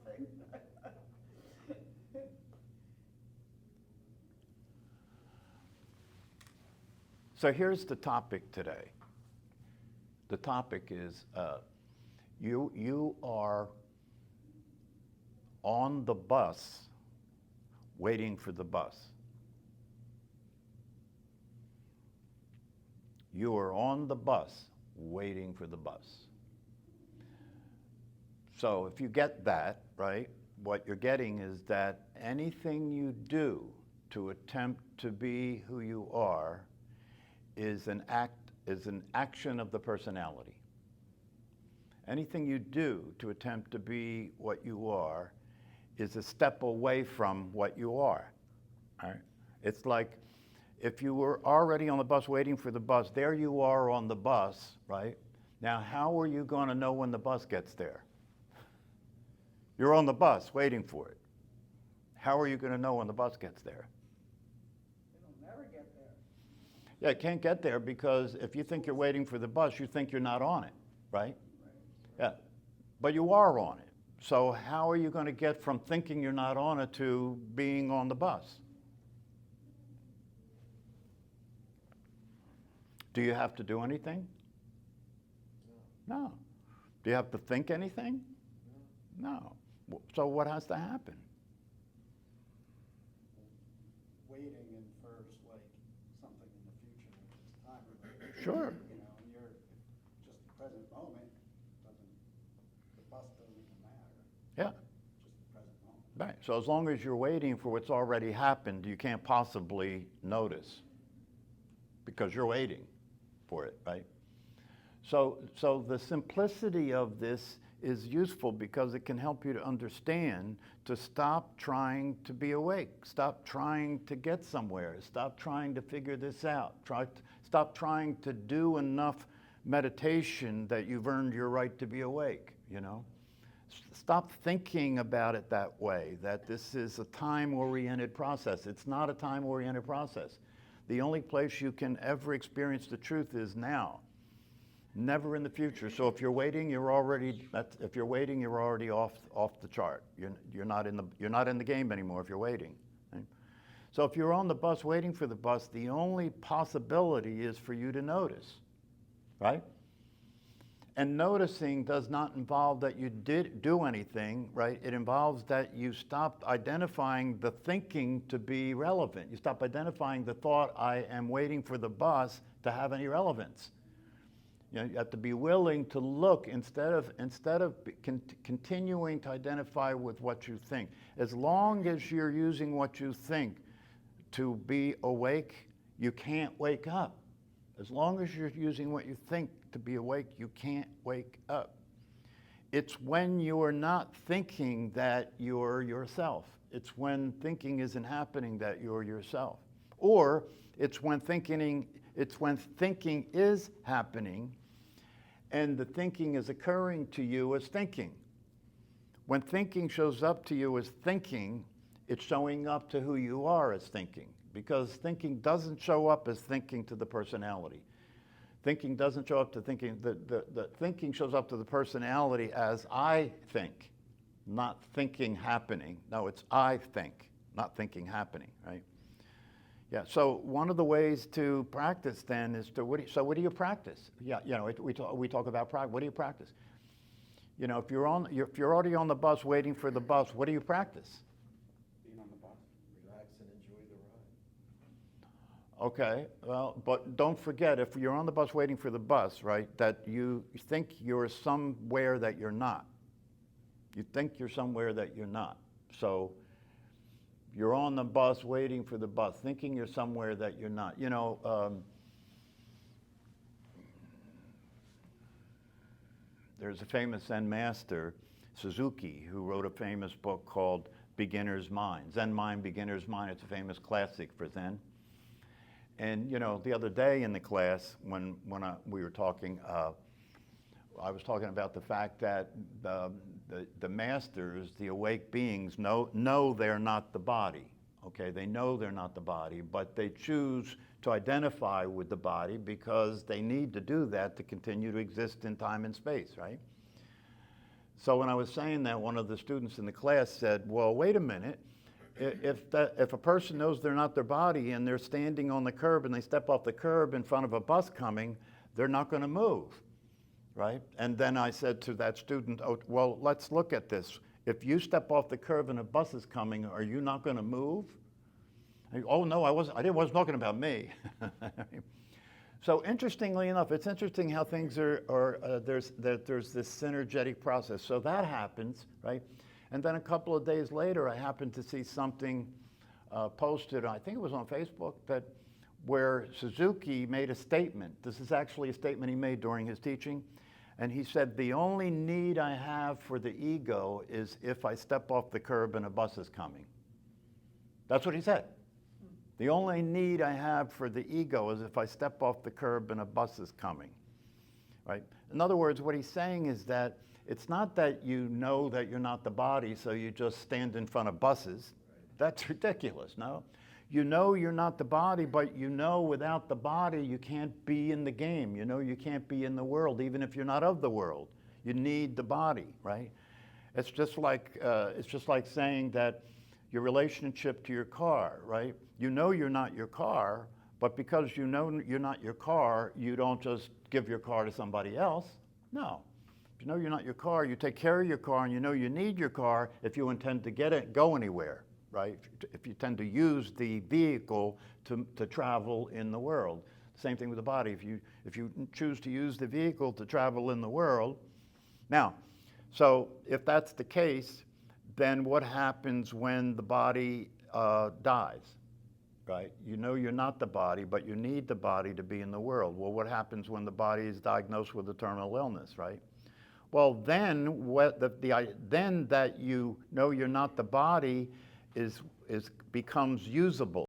something. So here's the topic today. The topic is you are on the bus waiting for the bus. You are on the bus waiting for the bus. So if you get that, right, what you're getting is that anything you do to attempt to be who you are is an action of the personality. Anything you do to attempt to be what you are is a step away from what you are. Right? It's like if you were already on the bus waiting for the bus, there you are on the bus, right? Now, how are you going to know when the bus gets there? You're on the bus waiting for it. How are you going to know when the bus gets there? It'll never get there. Yeah, it can't get there because if you think you're waiting for the bus, you think you're not on it, right? Yeah, but you are on it. So how are you going to get from thinking you're not on it to being on the bus? Do you have to do anything? No. Do you have to think anything? No. So what has to happen? Waiting infers like something in the future, which is time related. Sure. You know, and you're just the present moment the bus doesn't even matter. Yeah. Just the present moment. Right. So as long as you're waiting for what's already happened, you can't possibly notice because you're waiting for it, right? So the simplicity of this is useful because it can help you to understand to stop trying to be awake, stop trying to get somewhere, stop trying to figure this out, stop trying to do enough meditation that you've earned your right to be awake, you know? Stop thinking about it that way, that this is a time-oriented process. It's not a time-oriented process. The only place you can ever experience the truth is now, never in the future. So if you're waiting, you're already off the chart. You're not in the game anymore if you're waiting. Right? So if you're on the bus waiting for the bus, the only possibility is for you to notice, right? And noticing does not involve that you did do anything, right? It involves that you stopped identifying the thinking to be relevant. You stop identifying the thought, I am waiting for the bus, to have any relevance. You know, you have to be willing to look instead of continuing to identify with what you think. As long as you're using what you think to be awake, you can't wake up. As long as you're using what you think to be awake, you can't wake up. It's when you're not thinking that you're yourself. It's when thinking isn't happening that you're yourself. Or it's when thinking is happening and the thinking is occurring to you as thinking. When thinking shows up to you as thinking, it's showing up to who you are as thinking. Because thinking doesn't show up as thinking to the personality. Thinking doesn't show up to thinking. The thinking shows up to the personality as I think, not thinking happening. No, it's I think, not thinking happening, right? Yeah, so one of the ways to practice then is to, what do you practice? Yeah, you know, we talk about practice. What do you practice? You know, if you're already on the bus waiting for the bus, what do you practice? Being on the bus, relax and enjoy the ride. Okay, well, but don't forget, if you're on the bus waiting for the bus, right, that you think you're somewhere that you're not. You think you're somewhere that you're not. So you're on the bus waiting for the bus, thinking you're somewhere that you're not. You know, there's a famous Zen master, Suzuki, who wrote a famous book called Beginner's Mind. Zen Mind, Beginner's Mind. It's a famous classic for Zen. And, you know, the other day in the class, when we were talking, I was talking about the fact that the masters, the awake beings, know they're not the body. Okay, they know they're not the body, but they choose to identify with the body because they need to do that to continue to exist in time and space, right? So when I was saying that, one of the students in the class said, well, wait a minute. If a person knows they're not their body and they're standing on the curb and they step off the curb in front of a bus coming, they're not going to move, right? And then I said to that student, oh, well, let's look at this. If you step off the curb and a bus is coming, are you not going to move? Oh, no, I wasn't talking about me. So interestingly enough, it's interesting how things there's this synergetic process. So that happens, right? And then a couple of days later, I happened to see something posted, I think it was on Facebook, where Suzuki made a statement. This is actually a statement he made during his teaching. And he said, the only need I have for the ego is if I step off the curb and a bus is coming. That's what he said. The only need I have for the ego is if I step off the curb and a bus is coming, right? In other words, what he's saying is that it's not that you know that you're not the body, so you just stand in front of buses. That's ridiculous, no? You know you're not the body, but you know without the body you can't be in the game. You know you can't be in the world, even if you're not of the world. You need the body, right? It's just like saying that your relationship to your car, right? You know you're not your car, but because you know you're not your car, you don't just give your car to somebody else. No. If you know you're not your car, you take care of your car, and you know you need your car if you intend to go anywhere, right? If you tend to use the vehicle to travel in the world. Same thing with the body. If you choose to use the vehicle to travel in the world. Now, so if that's the case, then what happens when the body dies, right? You know you're not the body, but you need the body to be in the world. Well, what happens when the body is diagnosed with a terminal illness, right? Well, then then that you know you're not the body becomes usable.